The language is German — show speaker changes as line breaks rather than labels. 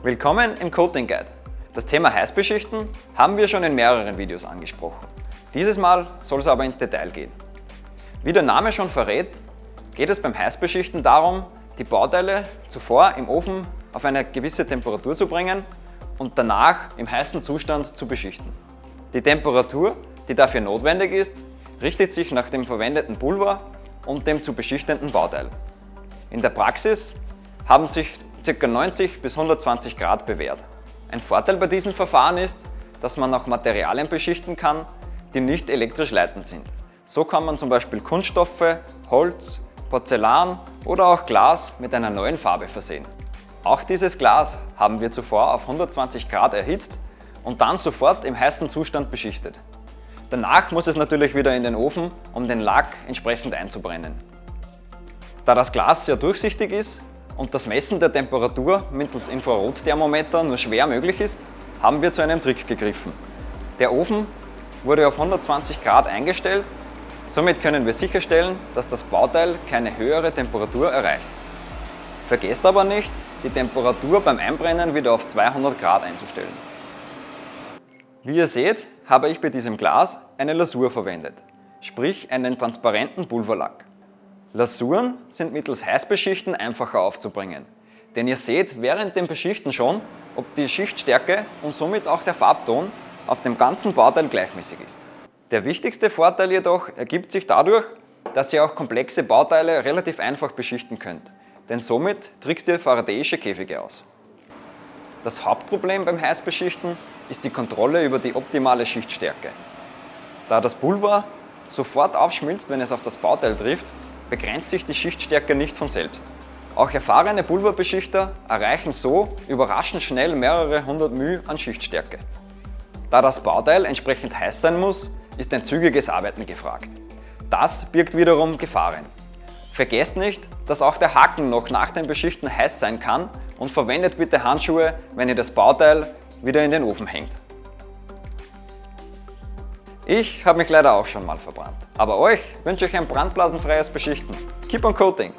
Willkommen im Coating Guide. Das Thema Heißbeschichten haben wir schon in mehreren Videos angesprochen. Dieses Mal soll es aber ins Detail gehen. Wie der Name schon verrät, geht es beim Heißbeschichten darum, die Bauteile zuvor im Ofen auf eine gewisse Temperatur zu bringen und danach im heißen Zustand zu beschichten. Die Temperatur, die dafür notwendig ist, richtet sich nach dem verwendeten Pulver und dem zu beschichtenden Bauteil. In der Praxis haben sich ca. 90 bis 120 Grad bewährt. Ein Vorteil bei diesem Verfahren ist, dass man auch Materialien beschichten kann, die nicht elektrisch leitend sind. So kann man zum Beispiel Kunststoffe, Holz, Porzellan oder auch Glas mit einer neuen Farbe versehen. Auch dieses Glas haben wir zuvor auf 120 Grad erhitzt und dann sofort im heißen Zustand beschichtet. Danach muss es natürlich wieder in den Ofen, um den Lack entsprechend einzubrennen. Da das Glas sehr durchsichtig ist und das Messen der Temperatur mittels Infrarotthermometer nur schwer möglich ist, haben wir zu einem Trick gegriffen. Der Ofen wurde auf 120 Grad eingestellt, somit können wir sicherstellen, dass das Bauteil keine höhere Temperatur erreicht. Vergesst aber nicht, die Temperatur beim Einbrennen wieder auf 200 Grad einzustellen. Wie ihr seht, habe ich bei diesem Glas eine Lasur verwendet, sprich einen transparenten Pulverlack. Lasuren sind mittels Heißbeschichten einfacher aufzubringen, denn ihr seht während dem Beschichten schon, ob die Schichtstärke und somit auch der Farbton auf dem ganzen Bauteil gleichmäßig ist. Der wichtigste Vorteil jedoch ergibt sich dadurch, dass ihr auch komplexe Bauteile relativ einfach beschichten könnt, denn somit trickst ihr faradäische Käfige aus. Das Hauptproblem beim Heißbeschichten ist die Kontrolle über die optimale Schichtstärke. Da das Pulver sofort aufschmilzt, wenn es auf das Bauteil trifft, begrenzt sich die Schichtstärke nicht von selbst. Auch erfahrene Pulverbeschichter erreichen so überraschend schnell mehrere hundert μ an Schichtstärke. Da das Bauteil entsprechend heiß sein muss, ist ein zügiges Arbeiten gefragt. Das birgt wiederum Gefahren. Vergesst nicht, dass auch der Haken noch nach dem Beschichten heiß sein kann und verwendet bitte Handschuhe, wenn ihr das Bauteil wieder in den Ofen hängt. Ich habe mich leider auch schon mal verbrannt, aber euch wünsche ich ein brandblasenfreies Beschichten. Keep on coating!